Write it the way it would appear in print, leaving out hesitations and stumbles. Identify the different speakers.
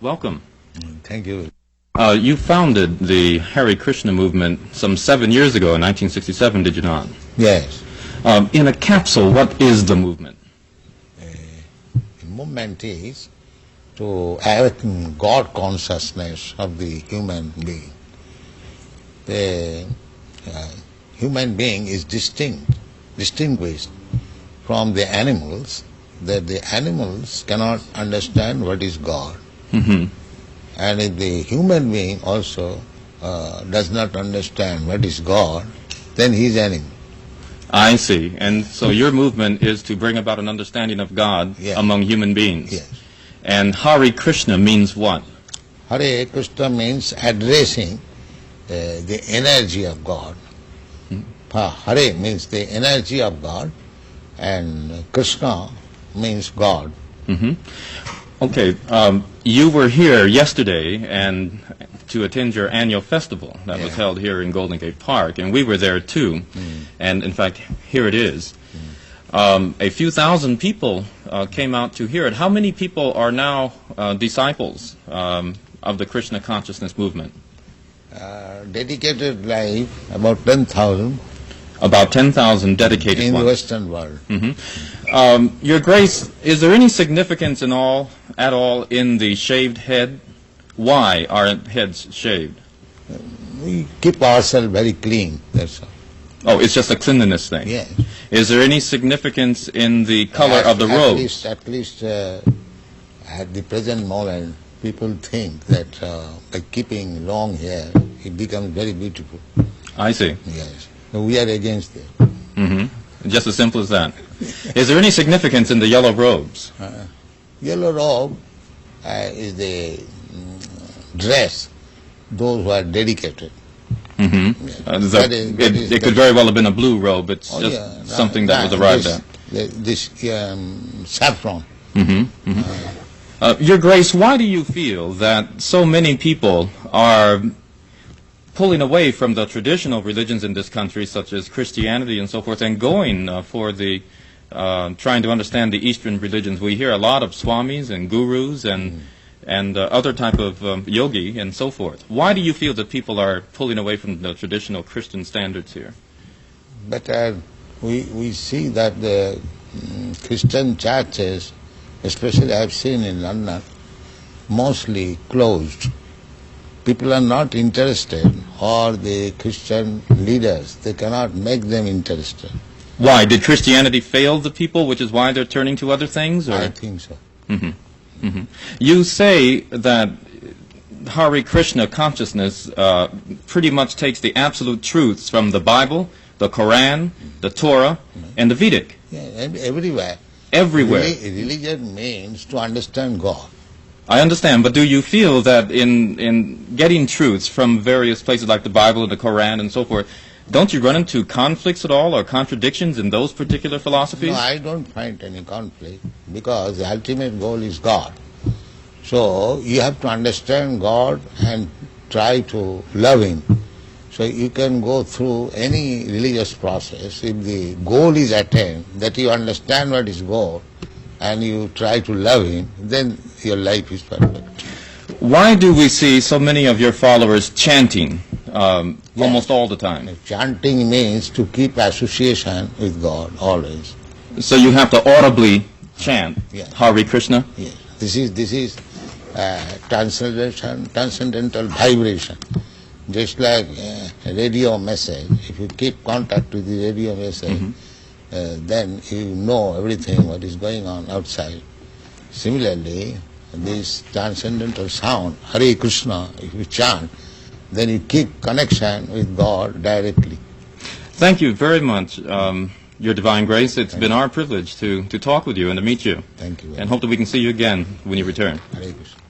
Speaker 1: Welcome.
Speaker 2: Thank you.
Speaker 1: You founded the Hare Krishna movement some 7 years ago in 1967, did you not?
Speaker 2: Yes.
Speaker 1: In a capsule, what is the movement?
Speaker 2: The movement is to awaken God consciousness of the human being. The human being is distinguished from the animals, that the animals cannot understand what is God.
Speaker 1: Mm-hmm.
Speaker 2: And if the human being also does not understand what is God, then he is animal.
Speaker 1: I see. And so your movement is to bring about an understanding of God among human beings.
Speaker 2: Yes.
Speaker 1: And Hare Krishna means what?
Speaker 2: Hare Krishna means addressing the energy of God. Hare means the energy of God, and Krishna means God.
Speaker 1: Mm-hmm. Okay. You were here yesterday and to attend your annual festival that was held here in Golden Gate Park, and we were there too. And in fact, here it is. A few thousand people came out to hear it. How many people are now disciples of the Krishna consciousness movement?
Speaker 2: Dedicated life, about 10,000.
Speaker 1: About 10,000 dedicated
Speaker 2: in
Speaker 1: ones.
Speaker 2: the Western world.
Speaker 1: Mm-hmm. Your Grace, is there any significance at all in the shaved head? Why are heads shaved?
Speaker 2: We keep ourselves very clean, that's all.
Speaker 1: Oh, it's just a cleanliness thing?
Speaker 2: Yes.
Speaker 1: Is there any significance in the color of the robes?
Speaker 2: At least at the present moment, people think that by keeping long hair, it becomes very beautiful.
Speaker 1: I see.
Speaker 2: Yes. So we are against it.
Speaker 1: Mm-hmm. Just as simple as that. Is there any significance in the yellow robes?
Speaker 2: Yellow robe is the dress, those who are dedicated.
Speaker 1: Mm-hmm.
Speaker 2: Yes.
Speaker 1: It could very well have been a blue robe. It's something that was arrived at.
Speaker 2: This saffron.
Speaker 1: Mm-hmm. Mm-hmm. Your Grace, why do you feel that so many people are pulling away from the traditional religions in this country, such as Christianity and so forth, and going for the trying to understand the Eastern religions? We hear a lot of swamis and gurus and other type of yogi and so forth. Why do you feel that people are pulling away from the traditional Christian standards here?
Speaker 2: But we see that the Christian churches, especially I have seen in London, mostly closed. People are not interested, or the Christian leaders, they cannot make them interested.
Speaker 1: Why? Did Christianity fail the people, which is why they're turning to other things? Or?
Speaker 2: I think so.
Speaker 1: Mm-hmm. Mm-hmm. You say that Hare Krishna consciousness pretty much takes the absolute truths from the Bible, the Quran, the Torah, and the Vedic.
Speaker 2: Yeah, everywhere.
Speaker 1: Everywhere.
Speaker 2: Religion means to understand God.
Speaker 1: I understand, but do you feel that in getting truths from various places like the Bible and the Quran and so forth, don't you run into conflicts at all or contradictions in those particular philosophies?
Speaker 2: No, I don't find any conflict, because the ultimate goal is God. So you have to understand God and try to love Him. So you can go through any religious process. If the goal is attained, that you understand what is God, and you try to love Him, then your life is perfect.
Speaker 1: Why do we see so many of your followers chanting almost all the time?
Speaker 2: Chanting means to keep association with God always.
Speaker 1: So you have to audibly chant Hare Krishna?
Speaker 2: Yes. This is transcendental vibration. Just like a radio message, if you keep contact with the radio message, then you know everything what is going on outside. Similarly, this transcendental sound, Hare Krishna, if you chant, then you keep connection with God directly.
Speaker 1: Thank you very much, Your Divine Grace. It's been our privilege to talk with you and to meet you.
Speaker 2: Thank you.
Speaker 1: And hope that we can see you again when you return.
Speaker 2: Hare Krishna.